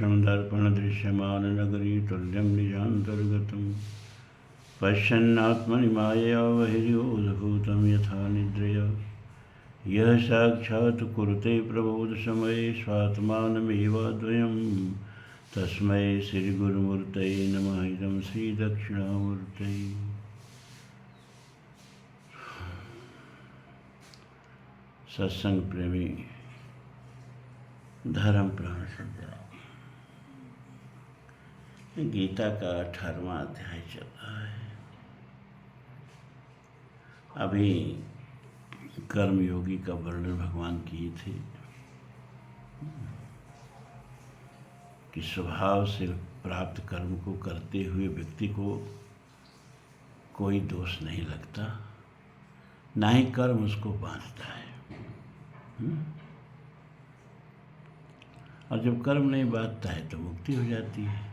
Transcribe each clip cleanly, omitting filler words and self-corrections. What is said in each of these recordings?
प्रत्यक्षं दर्पणदृश्यमाननगरी तुल्यं निजान्तर्गतं पश्यन्नात्मनि मायया बहिर्योधभूतं यथा निद्रया यः साक्षात् कुरुते प्रबोधसमये स्वात्मानमेवाद्वयं तस्मै श्रीगुरुमूर्तये नमः। इदं श्रीदक्षिणामूर्तये। सत्संग प्रेमी धर्म प्राण सज्जनों, गीता का 18वां अध्याय चल रहा है। अभी कर्मयोगी का वर्णन भगवान किए थे कि स्वभाव से प्राप्त कर्म को करते हुए व्यक्ति को कोई दोष नहीं लगता, ना ही कर्म उसको बांधता है। और जब कर्म नहीं बांधता है तो मुक्ति हो जाती है।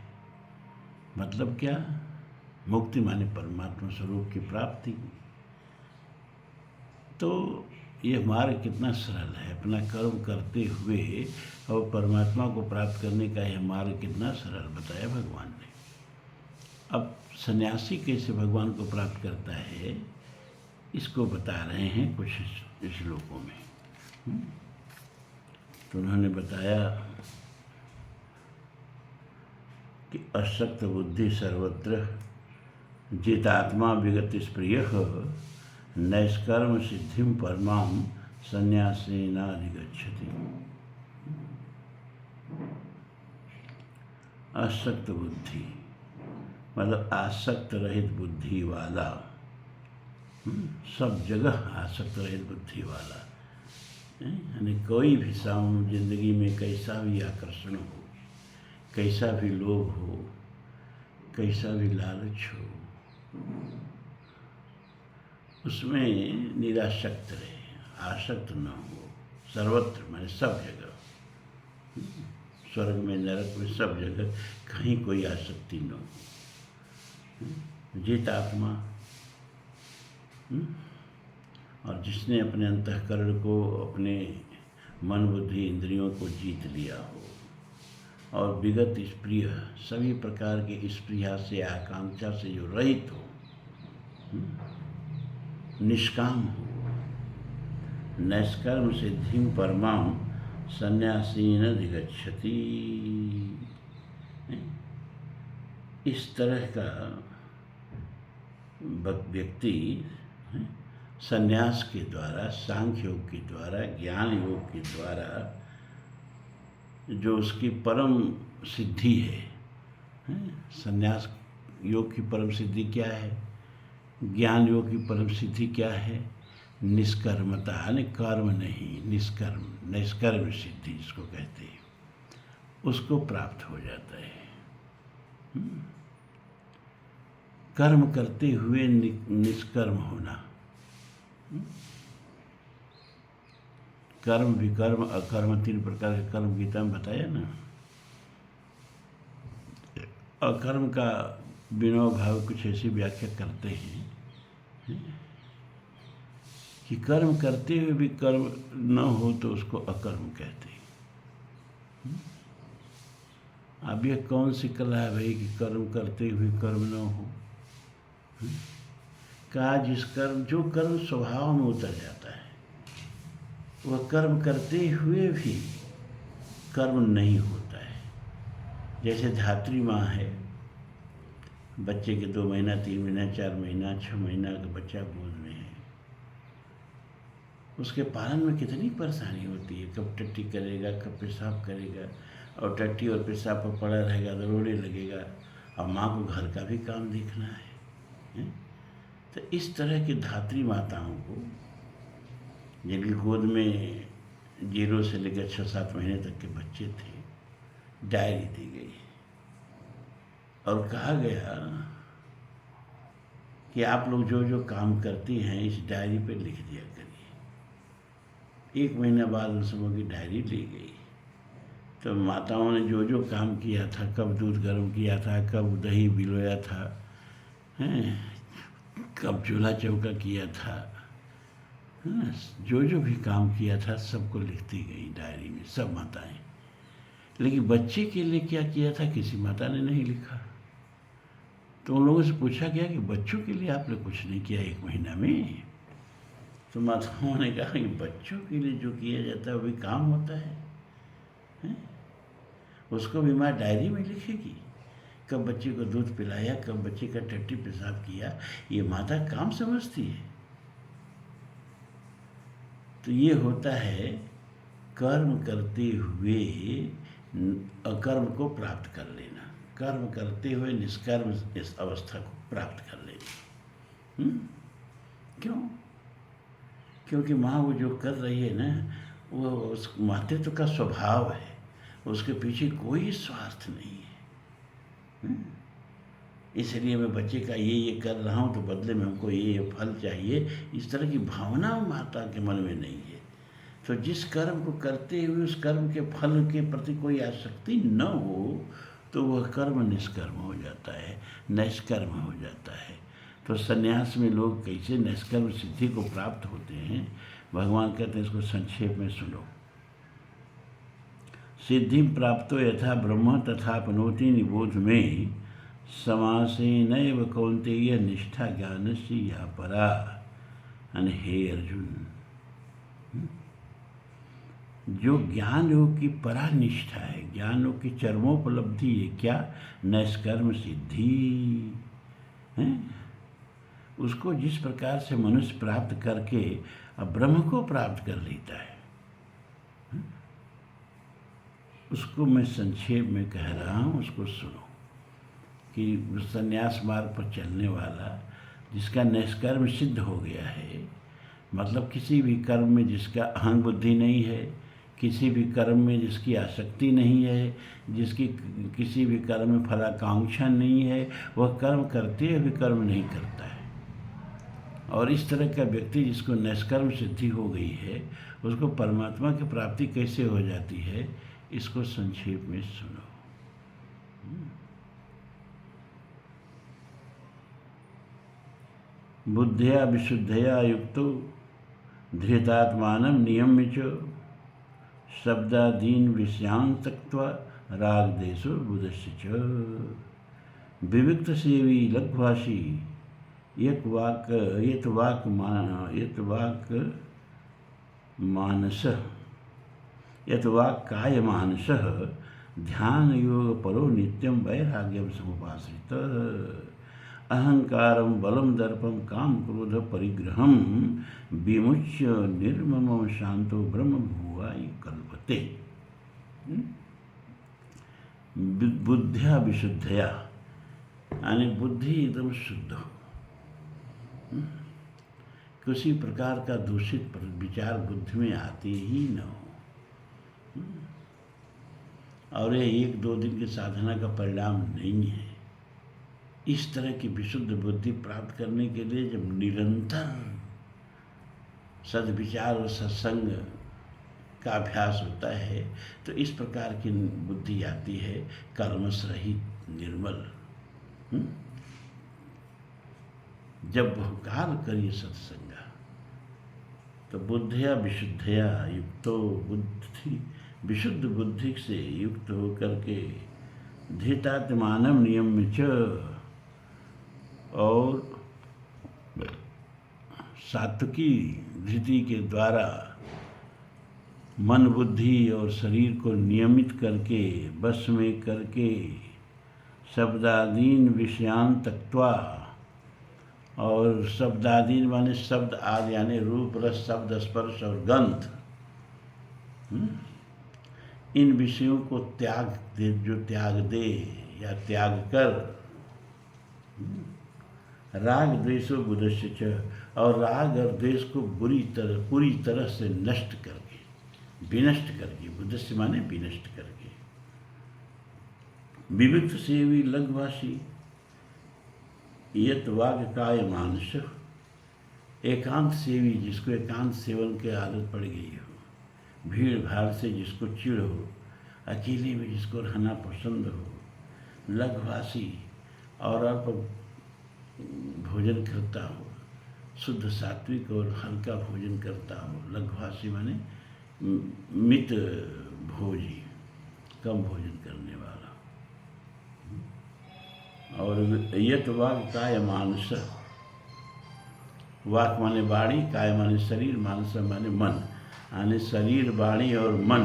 मतलब क्या? मुक्ति माने परमात्मा स्वरूप की प्राप्ति। तो ये मार्ग कितना सरल है, अपना कर्म करते हुए और परमात्मा को प्राप्त करने का यह मार्ग कितना सरल बताया भगवान ने। अब सन्यासी कैसे भगवान को प्राप्त करता है, इसको बता रहे हैं कुछ श्लोकों में। तो उन्होंने बताया कि असक्त बुद्धि सर्वत्र जितात्मा विगत स्प्रियः नैष्कर्म सिद्धिं परमां संन्यासेनाधिगच्छति। असक्त बुद्धि मतलब आसक्त रहित बुद्धि वाला, सब जगह आसक्त रहित बुद्धि वाला, यानी कोई भी जिंदगी में कैसा भी आकर्षण हो, कैसा भी लोभ हो, कैसा भी लालच हो, उसमें निरासक्त रहे, आसक्त न हो। सर्वत्र माने सब जगह, स्वर्ग में नरक में सब जगह कहीं कोई आसक्ति न हो। जित आत्मा, और जिसने अपने अंतःकरण को, अपने मन बुद्धि इंद्रियों को जीत लिया हो और विगत स्प्रिय सभी प्रकार के स्प्रिया से आकांक्षा से जो रहित हो, निष्काम हो, नैष्कर्म सिद्धिं परमां संन्यासेनाधिगच्छति। इस तरह का व्यक्ति संन्यास के द्वारा, सांख्य योग के द्वारा, ज्ञान योग के द्वारा जो उसकी परम सिद्धि है। संन्यास योग की परम सिद्धि क्या है? ज्ञान योग की परम सिद्धि क्या है? निष्कर्मता, यानी कर्म नहीं, निष्कर्म, निष्कर्म सिद्धि जिसको कहते हैं, उसको प्राप्त हो जाता है। कर्म करते हुए निष्कर्म होना। कर्म, विकर्म, अकर्म, 3 प्रकार के कर्म गीता में बताया ना। अकर्म का विनोद भाव कुछ ऐसी व्याख्या करते हैं कि कर्म करते हुए भी कर्म न हो तो उसको अकर्म कहते हैं। अब यह कौन सी कला है भाई कि कर्म करते हुए कर्म न हो? कहा जो कर्म स्वभाव में उतर जाता है, वह कर्म करते हुए भी कर्म नहीं होता है। जैसे धात्री माँ है, बच्चे के 2 महीना, 3 महीना, 4 महीना, 6 महीना का बच्चा गोद में है, उसके पालन में कितनी परेशानी होती है। कब टट्टी करेगा, कब पेशाब करेगा, और टट्टी और पेशाब पर पड़ा रहेगा तो रोने लगेगा, और माँ को घर का भी काम देखना है। तो इस तरह की धात्री माताओं को, जिनकी गोद में 0 से लेकर 6-7 महीने तक के बच्चे थे, डायरी दी गई और कहा गया कि आप लोग जो जो काम करती हैं इस डायरी पे लिख दिया करिए। 1 महीना बाद उन सबों की डायरी ली गई। तो माताओं ने जो जो काम किया था, कब दूध गर्म किया था, कब दही भिगोया था, कब चूल्हा चौका किया था, जो जो भी काम किया था सबको लिखती गई डायरी में, सब माताएं। लेकिन बच्चे के लिए क्या किया था किसी माता ने नहीं लिखा। तो उन लोगों से पूछा गया कि बच्चों के लिए आपने कुछ नहीं किया 1 महीना में। तो माताओं ने कहा कि बच्चों के लिए जो किया जाता है वो भी काम होता है, हैं? उसको भी माँ डायरी में लिखेगी, कब बच्चे को दूध पिलाया, कब बच्चे का टट्टी पेशाब किया, ये माता काम समझती है। तो ये होता है कर्म करते हुए अकर्म को प्राप्त कर लेना, कर्म करते हुए निष्कर्म इस अवस्था को प्राप्त कर लेना। क्यों? क्योंकि माँ वो जो कर रही है ना, वो उस मातृत्व का स्वभाव है, उसके पीछे कोई स्वार्थ नहीं है। इसलिए मैं बच्चे का ये कर रहा हूँ तो बदले में हमको ये फल चाहिए, इस तरह की भावना माता के मन में नहीं है। तो जिस कर्म को करते हुए उस कर्म के फल के प्रति कोई आसक्ति न हो तो वह कर्म निष्कर्म हो जाता है, निष्कर्म हो जाता है। तो सन्यास में लोग कैसे निष्कर्म सिद्धि को प्राप्त होते हैं, भगवान कहते हैं इसको संक्षेप में सुनो। सिद्धि प्राप्तो यथा ब्रह्म तथापनोति निबोध में समासेनैव कौन्तेय निष्ठा ज्ञानस्य या परा। हे अर्जुन, जो ज्ञान योग की परा निष्ठा है, ज्ञान योग की चरमोपलब्धि है, क्या? निष्कर्म सिद्धि है। उसको जिस प्रकार से मनुष्य प्राप्त करके अब ब्रह्म को प्राप्त कर लेता है, उसको मैं संक्षेप में कह रहा हूँ, उसको सुनो। कि संन्यास मार्ग पर चलने वाला जिसका निष्कर्म सिद्ध हो गया है, मतलब किसी भी कर्म में जिसका अहंग बुद्धि नहीं है, किसी भी कर्म में जिसकी आसक्ति नहीं है, जिसकी किसी भी कर्म में फलाकांक्षा नहीं है, वह कर्म करते हुए कर्म नहीं करता है। और इस तरह का व्यक्ति जिसको निष्कर्म सिद्धि हो गई है, उसको परमात्मा की प्राप्ति कैसे हो जाती है, इसको संक्षेप में सुनो। बुद्धिया विशुद्धया युक्तो धृतात्मानं नियम्य च शब्दादीन विषयान् त्यक्त्वा रागदेशो बुधस्य च विविक्त सेवी लघ्वासी यत वाक् काय मानसः ध्यान योग परो नित्यं वैराग्यम समुपाश्रितः अहंकारं बलं दर्पं काम क्रोध परिग्रहं विमुच्य निर्ममं शांतो ब्रह्म भुवाय कल्पते। बुद्धिया विशुद्धया, यानी बुद्धि एकदम शुद्ध हो, किसी प्रकार का दूषित विचार बुद्धि में आते ही न हो। और ये 1-2 दिन की साधना का परिणाम नहीं है। इस तरह की विशुद्ध बुद्धि प्राप्त करने के लिए जब निरंतर सद्विचार और सत्संग का अभ्यास होता है तो इस प्रकार की बुद्धि आती है, कर्मश रहित निर्मल। जब बहुकाल करिए सत्संग तो बुद्धिया विशुद्धया युक्तो, बुद्धि विशुद्ध बुद्धि से युक्त होकर के धृतात्मानं नियम्य च, और सात्विकी धृति के द्वारा मन बुद्धि और शरीर को नियमित करके बस में करके शब्दादीन विषयान् त्यक्त्वा, और शब्दादीन माने शब्द आदि यानी रूप रस शब्द स्पर्श और गंध, इन विषयों को त्याग दे, जो त्याग दे या त्याग कर राग द्वेषो बुधस्य च, और राग और द्वेष को पूरी तरह से नष्ट करके, विनष्ट करके, बुधस्य माने विनष्ट करके, विविक्त सेवी लघ्वासी यत वाग काय मानस, एकांत सेवी जिसको एकांत सेवन की आदत पड़ गई हो, भीड़ भाड़ से जिसको चिढ़ हो, अकेले में जिसको रहना पसंद हो, लघ्वासी और अल्प भोजन करता हो, शुद्ध सात्विक और हल्का भोजन करता हो। लघ्वासी माने मित भोजी, कम भोजन करने वाला। और यत वाक् काय मानस, वाक माने वाणी, काय माने शरीर, मानस माने मन, यानी शरीर, वाणी और मन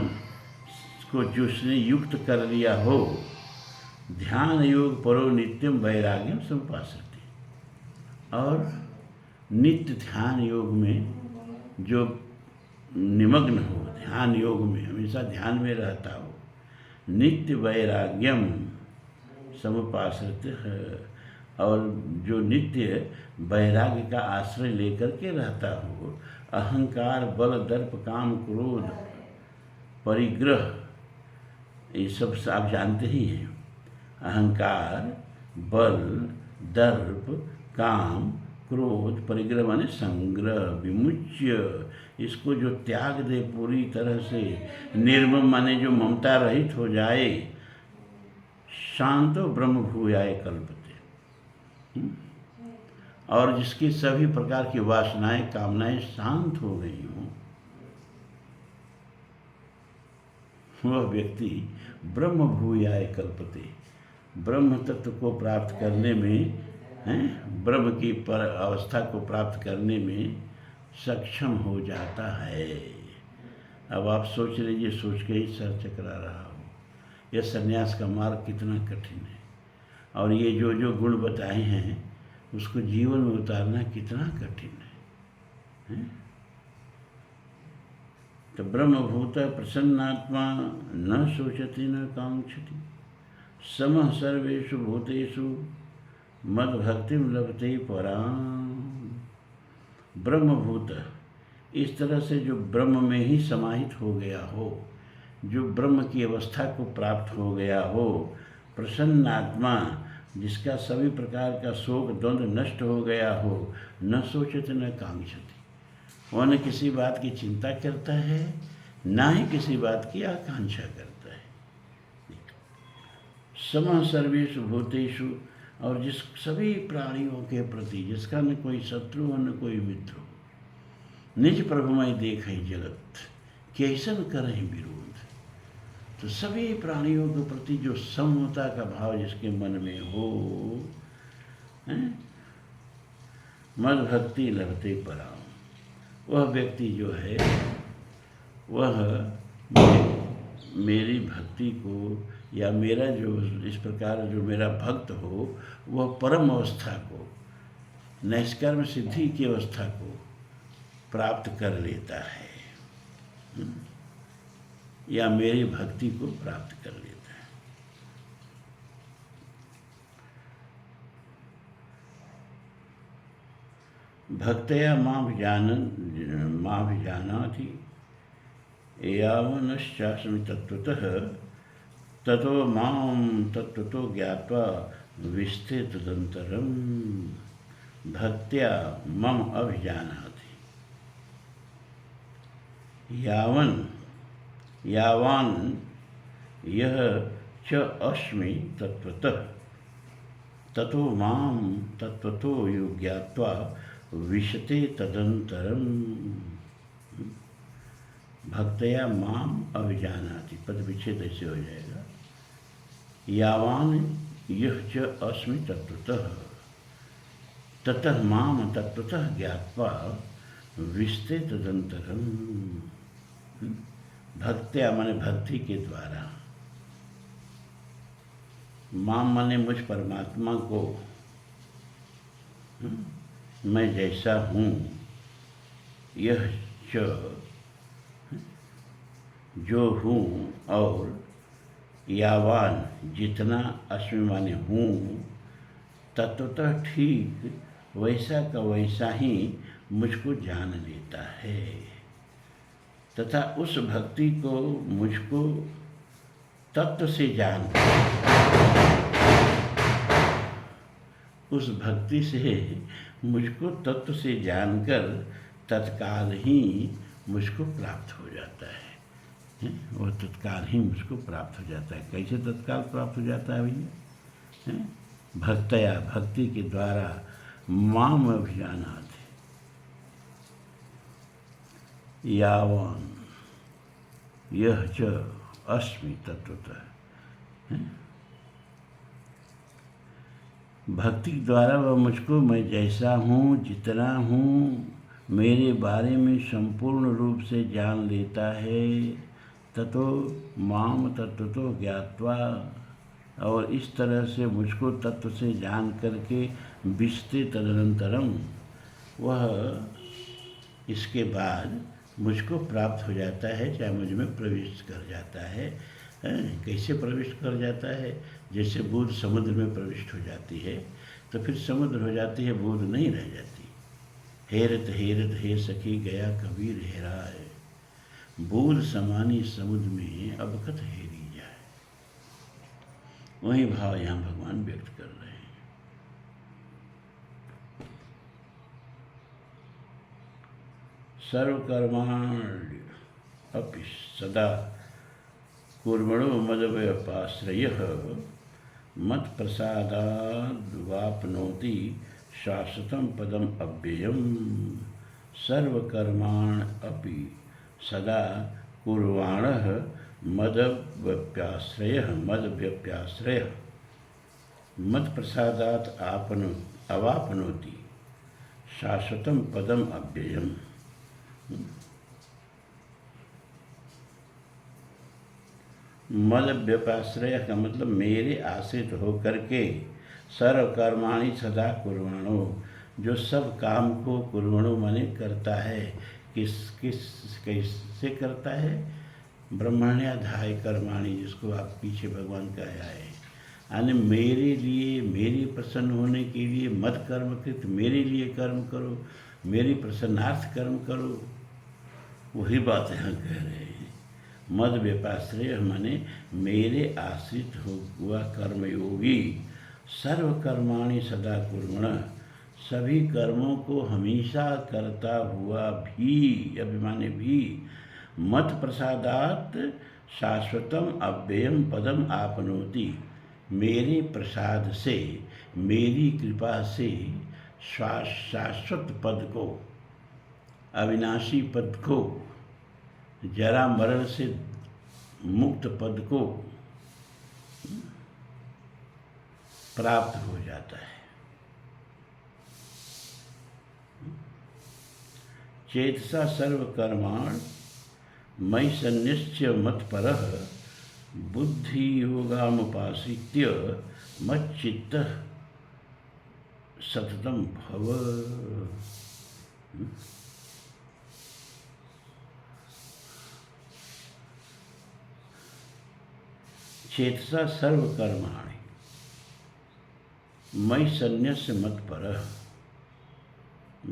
को जिसने युक्त कर लिया हो, ध्यान योग परो नित्यम वैराग्यम समुपासते, और नित्य ध्यान योग में जो निमग्न हो, ध्यान योग में हमेशा ध्यान में रहता हो, नित्य वैराग्यम समुपाश्रित है, और जो नित्य वैराग्य का आश्रय लेकर के रहता हो, अहंकार बल दर्प काम क्रोध परिग्रह, ये सब आप जानते ही हैं। अहंकार बल दर्प काम क्रोध परिग्रह माने संग्रह विमुच्य, इसको जो त्याग दे पूरी तरह से, निर्मम माने जो ममता रहित हो जाए, शांतो ब्रह्म भूयाय कल्पते, और जिसकी सभी प्रकार की वासनाएं कामनाएं शांत हो गई हों, वह व्यक्ति ब्रह्म भूयाय कल्पते, ब्रह्म तत्व को प्राप्त करने में, ब्रह्म की पर अवस्था को प्राप्त करने में सक्षम हो जाता है। अब आप सोच लीजिए, सोच के ही सर चकरा रहा हो, यह सन्यास का मार्ग कितना कठिन है, और ये जो जो गुण बताए हैं उसको जीवन में उतारना कितना कठिन है? तो ब्रह्मभूत प्रसन्नात्मा न शोचति न कांक्षति, समः सर्वेषु भूतेषु मद्भक्तिं लभते पराम्। ब्रह्मभूत, इस तरह से जो ब्रह्म में ही समाहित हो गया हो, जो ब्रह्म की अवस्था को प्राप्त हो गया हो, प्रसन्न आत्मा, जिसका सभी प्रकार का शोक द्वंद्व नष्ट हो गया हो, न सोचत न कांक्षति, वह न किसी बात की चिंता करता है, ना ही किसी बात की आकांक्षा करता है। समः सर्वेषु भूतेषु, और जिस सभी प्राणियों के प्रति जिसका न कोई शत्रु हो न कोई मित्र हो, निज प्रभुमय देखहि जगत कैसन करहि विरोध, तो सभी प्राणियों के प्रति जो समता का भाव जिसके मन में हो, मद भक्ति लभते पराम, वह व्यक्ति जो है वह मेरी भक्ति को, या मेरा जो इस प्रकार जो मेरा भक्त हो, वह परम अवस्था को, नैष्कर्म सिद्धि की अवस्था को प्राप्त कर लेता है, या मेरी भक्ति को प्राप्त कर लेता है। भक्तया माभिजानाति यावनश्चास्मि तत्त्वतः ततो मां तत्त्वतो ज्ञात्वा विस्ते तदंतरम भक्त्या मम अभिजानाति। यावान यह च अस्मि तत्त्वतः ततो मां तत्त्वतो ज्ञात्वा विशते तदंतरम भक्तया माम अभिजानाति, पद विच्छेद ऐसे हो जाएगा। यावान यह च अस्मि तत्त्वतः ततः माम तत्त्वतः ज्ञात्वा विशते तदंतरम, भक्त्या माने भक्ति के द्वारा, माम माने मुझ परमात्मा को, मैं जैसा हूँ, यह च जो हूँ, और यावान जितना, अस्मि माने हूँ, तत्वतः ठीक वैसा का वैसा ही मुझको जान लेता है, तथा उस भक्ति को मुझको तत्व से जान, उस भक्ति से मुझको तत्व से जानकर तत्काल ही मुझको प्राप्त हो जाता है। वह तत्काल ही मुझको प्राप्त हो जाता है। कैसे तत्काल प्राप्त हो जाता है भैया? भक्तया, भक्ति के द्वारा, माम अभिजानाति, यावान यह च अस्मि तत्वतः। भक्ति द्वारा वह मुझको मैं जैसा हूँ, जितना हूँ, मेरे बारे में संपूर्ण रूप से जान लेता है। ततो माम तत्वतो ज्ञात्वा, और इस तरह से मुझको तत्व से जान करके विशते तदनंतरम, वह इसके बाद मुझको प्राप्त हो जाता है, चाहे मुझ में प्रवेश कर जाता है। कैसे प्रविष्ट कर जाता है? जैसे बूंद समुद्र में प्रविष्ट हो जाती है तो फिर समुद्र हो जाती है, बूंद नहीं रह जाती। हेरत हेरत हे सखी गया कबीर हेराए, बूंद समानी समुद्र में अब कत हेरी जाए। वही भाव यहाँ भगवान व्यक्त कर रहे हैं। सर्वकर्माण्य अपि सदा कुर्मणो मदव्यपाश्रयः मत्प्रसादाद्वाप्नोति शाश्वतं पदम अव्ययम्। सर्वकर्माण अपि सदा कुर्वाणः मदव्यपाश्रयः मत्प्रसादात् अवाप्नोति शाश्वतं पदम अव्ययम्। मद व्यपाश्रय का मतलब मेरे आश्रित होकर के, सर्वकर्माणि सदा कुर्वाणो, जो सब काम को कुर्वाणो माने करता है। कैसे करता है? ब्रह्मण्याधाय कर्माणि, जिसको आप पीछे भगवान का आए, यानी मेरे लिए, मेरी प्रसन्न होने के लिए मत कर्म कृत, मेरे लिए कर्म करो, मेरी प्रसन्नार्थ कर्म करो। वही बात यहाँ कह रहे हैं। मद व्यपाश्रय माने मेरे आश्रित हुआ कर्मयोगी, सर्वकर्माणि सदा कुर्मण, सभी कर्मों को हमेशा करता हुआ भी, अभिमाने भी, मत प्रसादात शाश्वतम अव्ययम पदम आपनोति, मेरे प्रसाद से, मेरी कृपा से शाश्वत पद को, अविनाशी पद को, जरा मरण से मुक्त पद को प्राप्त हो जाता है। चेतसा सर्वकर्माण मयि सन्निश्च्य मत्परः बुद्धि योगामुपाश्रित्य मच्चित्तः सततं भव। चेतसा सर्वकर्माणि मयि सन्न्यस्य मत्परः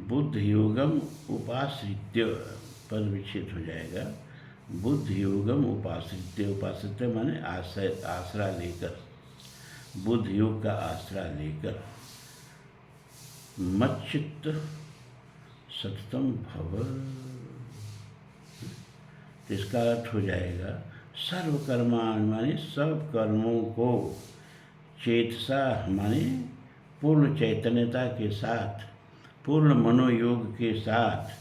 बुद्धि योगम उपाश्रित्य, पद विच्छेद हो जाएगा। बुद्धि योगम उपाश्रित्य, उपाश्रित्य माने आसरा लेकर, बुद्ध योग का आसरा लेकर, मच्चित्त सततम भव, इसका अर्थ हो जाएगा सर्वकर्माण माने सब कर्मों को, चेतसा माने पूर्ण चैतन्यता के साथ, पूर्ण मनोयोग के साथ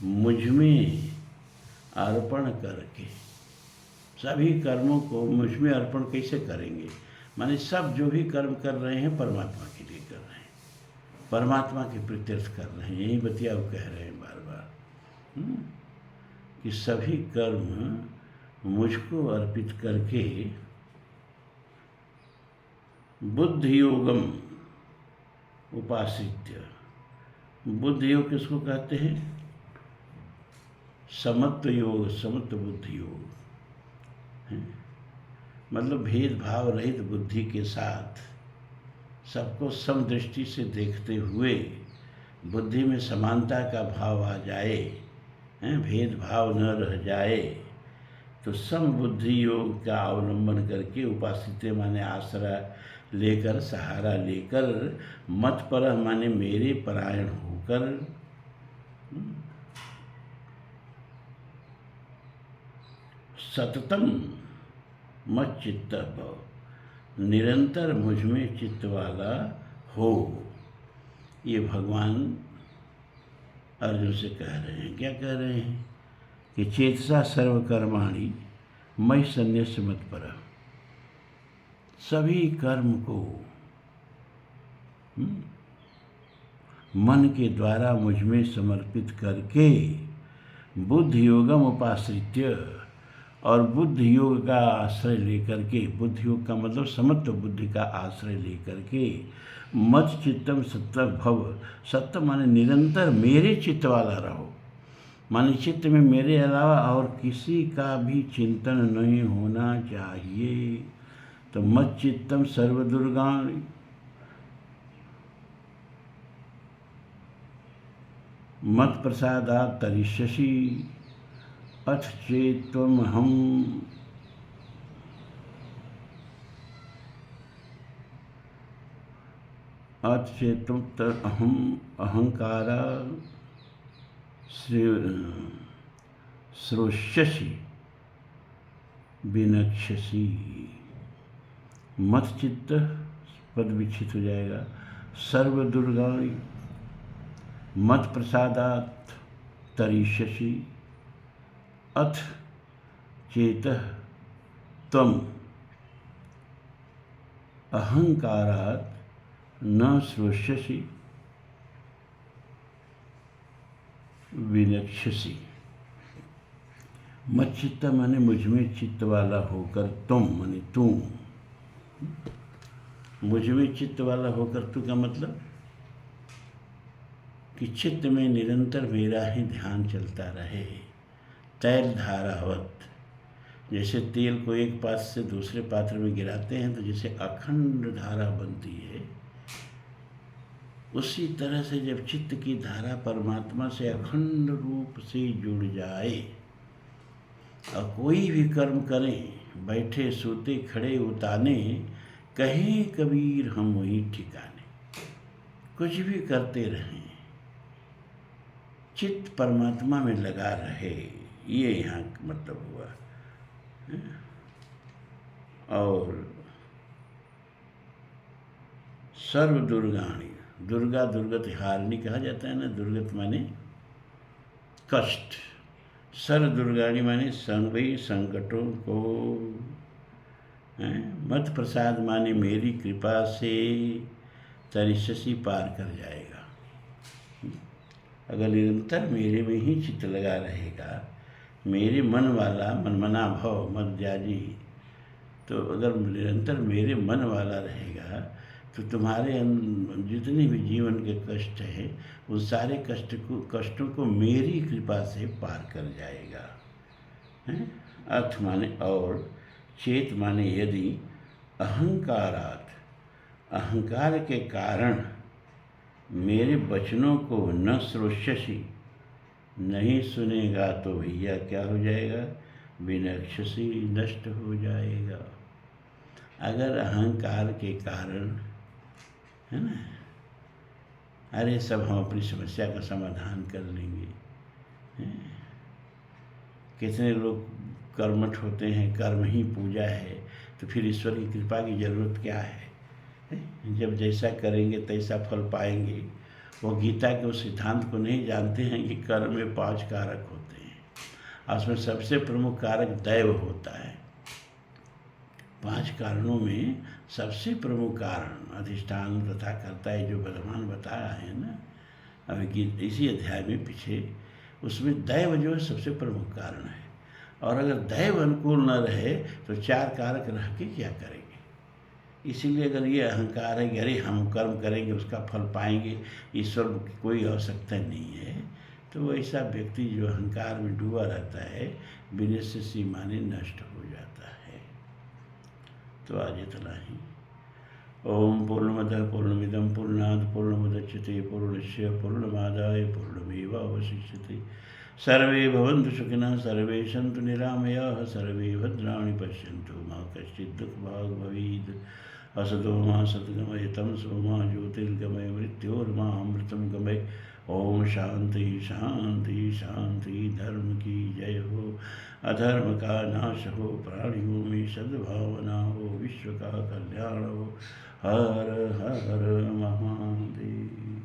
मुझ में अर्पण करके, सभी कर्मों को मुझ में अर्पण कैसे करेंगे? माने सब जो भी कर्म कर रहे हैं परमात्मा के लिए कर रहे हैं, परमात्मा के प्रत्यर्थ कर रहे हैं। यही बतिया वो कह रहे हैं बार बार कि सभी कर्म मुझको अर्पित करके बुद्धि योगम उपाश्रित्य, बुद्धि योग किसको कहते हैं? समत्व योग, समत्व बुद्धि योग, मतलब भेदभाव रहित बुद्धि के साथ सबको समदृष्टि से देखते हुए, बुद्धि में समानता का भाव आ जाए, भेदभाव न रह जाए, तो समबुद्धि योग का अवलंबन करके उपासित माने आसरा लेकर, सहारा लेकर, मत पर माने मेरे परायण होकर, सततम मत चित्त भव, निरंतर मुझ में चित्त वाला हो। ये भगवान अर्जुन से कह रहे हैं। क्या कह रहे हैं? कि चेतसा सर्वकर्माणि मयि सन्न्यस्य मत्परः। सभी कर्म को मन के द्वारा मुझ में समर्पित करके बुद्धि योगम उपाश्रित्य, और बुद्धि योग का आश्रय लेकर के, बुद्धि योग का मतलब समत्व बुद्धि का आश्रय लेकर के मत चित्तम सत्व भव। सत्य माने निरंतर मेरे चित्त वाला रहो, माने चित्त में मेरे अलावा और किसी का भी चिंतन नहीं होना चाहिए। तो मत चित्तम सर्वदुर्गाणि, मत प्रसादात् तरिष्यसि अथ चेत्त्वमहम्। अथ चेत्त्वम् अहम् अहंकारा श्रोष्यसि विनक्ष्यसि। मत चित्त पद विच्छित हो जाएगा। सर्वदुर्गाणि मत प्रसादात् तरिष्यसि अथ चेतः त्वम् अहंकारात् न श्रोष्यसि विनक्ष्यसि। मत चित्त माने मुझ में चित्त वाला होकर, तुम माने तू, मुझ में चित्त वाला होकर तू का मतलब कि चित्त में निरंतर मेरा ही ध्यान चलता रहे। तैल धारावत, जैसे तेल को एक पात्र से दूसरे पात्र में गिराते हैं तो जैसे अखंड धारा बनती है, उसी तरह से जब चित्त की धारा परमात्मा से अखंड रूप से जुड़ जाए और कोई भी कर्म करें, बैठे सोते खड़े उताने, कहीं कबीर हम वही ठिकाने, कुछ भी करते रहें, चित्त परमात्मा में लगा रहे, ये यहाँ मतलब हुआ। और सर्व दुर्गाणी, दुर्गा दुर्गत हारिणी कहा जाता है ना, दुर्गत माने कष्ट, सर्व दुर्गाणी माने सभी संकटों को, मत प्रसाद माने मेरी कृपा से तरिष्यसि पार कर जाएगा। अगर निरंतर मेरे में ही चित्त लगा रहेगा, मेरे मन वाला, मनमना भव मत त्याजी, तो अगर निरंतर मेरे मन वाला रहेगा तो तुम्हारे जितने भी जीवन के कष्ट हैं उन सारे कष्टों को मेरी कृपा से पार कर जाएगा। अर्थ माने और, चेत माने यदि, अहंकारात् अहंकार के कारण मेरे वचनों को न श्रोष्यसि नहीं सुनेगा तो भैया क्या हो जाएगा, विनक्ष्यसि नष्ट हो जाएगा। अगर अहंकार के कारण, है ना, अरे सब हम अपनी समस्या का समाधान कर लेंगे, कितने लोग कर्मठ होते हैं, कर्म ही पूजा है, तो फिर ईश्वर की कृपा की जरूरत क्या है? जब जैसा करेंगे तैसा फल पाएंगे। वो गीता के उस सिद्धांत को नहीं जानते हैं कि कर्म में 5 कारक होते हैं और उसमें सबसे प्रमुख कारक दैव होता है। 5 कारणों में सबसे प्रमुख कारण अधिष्ठान तथा कर्ता है, जो भगवान बताया है ना अभी इसी अध्याय में पीछे, उसमें दैव जो है सबसे प्रमुख कारण है। और अगर दैव अनुकूल न रहे तो 4 कारक रह के क्या करेंगे? इसीलिए अगर ये अहंकार है कि अरे हम कर्म करेंगे उसका फल पाएंगे, ईश्वर की कोई आवश्यकता नहीं है, तो ऐसा व्यक्ति जो अहंकार में डूबा रहता है विनश्यसि माने नष्ट हो जाता है। तो आज इतना ही। ओम पूर्णमदः पूर्णमिदं पूर्णात् पूर्णमुदच्यते पूर्णस्य पूर्णमादाय पूर्णमेवावशिष्यते। सर्वे भवन्तु सुखिनः, सर्वे सन्तु निरामयाः, सर्वे भद्राणि पश्यन्तु मा कश्चित् दुःखभाग् भवेत्। असतो मा सद्गमय तमसो मा ज्योतिर्गमय मृत्योर्मामृतं गमय। ओम शांति शांति शांति। धर्म की जय हो, अधर्म का नाश हो, प्राणियों में सद्भावना हो, विश्व का कल्याण हो। हर हर महादेव।